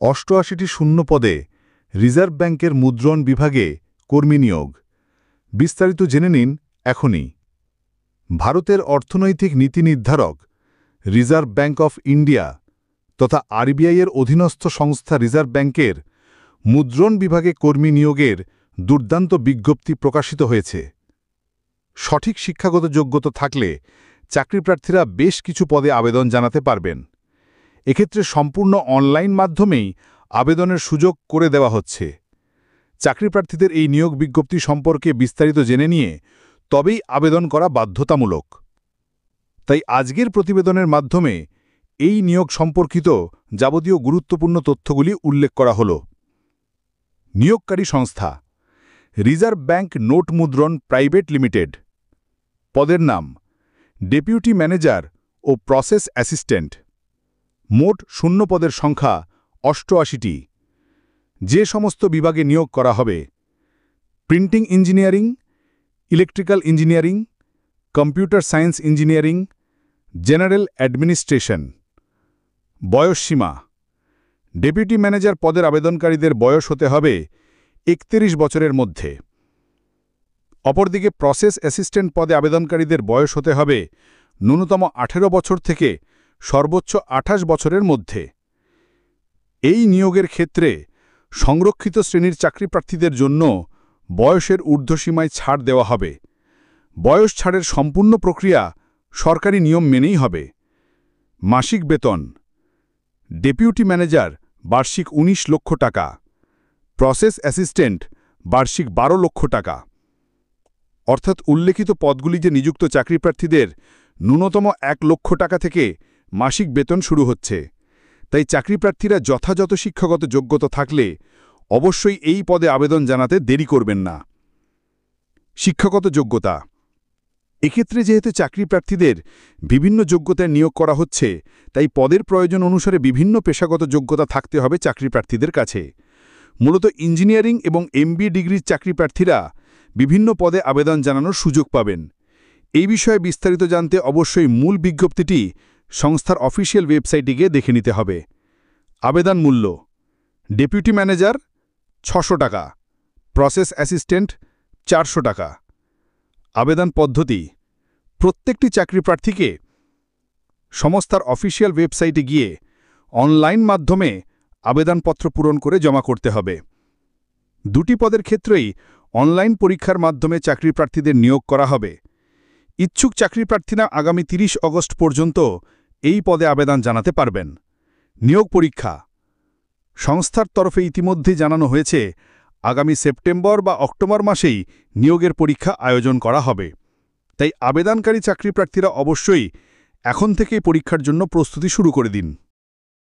৮৮টি শূন্য পদে রিজার্ভ ব্যাংকের মুদ্রণ বিভাগে কর্মী নিয়োগ। বিস্তারিত জেনে নিন এখনই। ভারতের অর্থনৈতিক নীতি নির্ধারক রিজার্ভ ব্যাংক অফ ইন্ডিয়া তথা আরবিআইয়ের অধীনস্থ সংস্থা রিজার্ভ ব্যাংকের মুদ্রণ বিভাগে কর্মী নিয়োগের দুর্দান্ত বিজ্ঞপ্তি প্রকাশিত হয়েছে। সঠিক শিক্ষাগত যোগ্যতা থাকলে চাকরিপ্রার্থীরা বেশ কিছু পদে আবেদন জানাতে পারবেন। এক্ষেত্রে সম্পূর্ণ অনলাইন মাধ্যমেই আবেদনের সুযোগ করে দেওয়া হচ্ছে। চাকরিপ্রার্থীদের এই নিয়োগ বিজ্ঞপ্তি সম্পর্কে বিস্তারিত জেনে নিয়ে তবেই আবেদন করা বাধ্যতামূলক। তাই আজকের প্রতিবেদনের মাধ্যমে এই নিয়োগ সম্পর্কিত যাবতীয় গুরুত্বপূর্ণ তথ্যগুলি উল্লেখ করা হল। নিয়োগকারী সংস্থা রিজার্ভ ব্যাংক নোট মুদ্রণ প্রাইভেট লিমিটেড। পদের নাম ডেপুটি ম্যানেজার ও প্রসেস অ্যাসিস্ট্যান্ট। মোট শূন্য পদের সংখ্যা ৮৮টি। যে সমস্ত বিভাগে নিয়োগ করা হবে: printing engineering, electrical engineering, computer science engineering, general administration. বয়সসীমা: ডেপুটি ম্যানেজার পদের আবেদনকারীদের বয়স হতে হবে ৩১ বছরের মধ্যে। অপরদিকে প্রসেস অ্যাসিস্ট্যান্ট পদে আবেদনকারীদের বয়স হতে হবে ন্যূনতম ১৮ বছর থেকে সর্বোচ্চ ২৮ বছরের মধ্যে। এই নিয়োগের ক্ষেত্রে সংরক্ষিত শ্রেণীর চাকরিপ্রার্থীদের জন্য বয়সের ঊর্ধ্বসীমায় ছাড় দেওয়া হবে। বয়স ছাড়ের সম্পূর্ণ প্রক্রিয়া সরকারি নিয়ম মেনেই হবে। মাসিক বেতন: ডেপুটি ম্যানেজার বার্ষিক ১৯ লক্ষ টাকা, প্রসেস অ্যাসিস্ট্যান্ট বার্ষিক ১২ লক্ষ টাকা। অর্থাৎ উল্লেখিত পদগুলিতে নিযুক্ত চাকরিপ্রার্থীদের ন্যূনতম ১ লক্ষ টাকা থেকে মাসিক বেতন শুরু হচ্ছে। তাই চাকরিপ্রার্থীরা যথাযথ শিক্ষাগত যোগ্যতা থাকলে অবশ্যই এই পদে আবেদন জানাতে দেরি করবেন না। শিক্ষাগত যোগ্যতা: এক্ষেত্রে যেহেতু চাকরিপ্রার্থীদের বিভিন্ন যোগ্যতায় নিয়োগ করা হচ্ছে, তাই পদের প্রয়োজন অনুসারে বিভিন্ন পেশাগত যোগ্যতা থাকতে হবে চাকরিপ্রার্থীদের কাছে। মূলত ইঞ্জিনিয়ারিং এবং MBA ডিগ্রির চাকরিপ্রার্থীরা বিভিন্ন পদে আবেদন জানানোর সুযোগ পাবেন। এই বিষয়ে বিস্তারিত জানতে অবশ্যই মূল বিজ্ঞপ্তিটি সংস্থার অফিসিয়াল ওয়েবসাইটে গিয়ে দেখে নিতে হবে। আবেদন মূল্য: ডেপুটি ম্যানেজার ৬০০ টাকা, প্রসেস অ্যাসিস্ট্যান্ট ৪০০ টাকা। আবেদন পদ্ধতি: প্রত্যেকটি চাকরিপ্রার্থীকে সংস্থার অফিসিয়াল ওয়েবসাইটে গিয়ে অনলাইন মাধ্যমে আবেদনপত্র পূরণ করে জমা করতে হবে। দুটি পদের ক্ষেত্রেই অনলাইন পরীক্ষার মাধ্যমে চাকরিপ্রার্থীদের নিয়োগ করা হবে। ইচ্ছুক চাকরিপ্রার্থীরা আগামী ৩০ আগস্ট পর্যন্ত এই পদে আবেদন জানাতে পারবেন। নিয়োগ পরীক্ষা: সংস্থার তরফে ইতিমধ্যে জানানো হয়েছে আগামী সেপ্টেম্বর বা অক্টোবর মাসেই নিয়োগের পরীক্ষা আয়োজন করা হবে। তাই আবেদনকারী চাকরিপ্রার্থীরা অবশ্যই এখন থেকেই পরীক্ষার জন্য প্রস্তুতি শুরু করে দিন।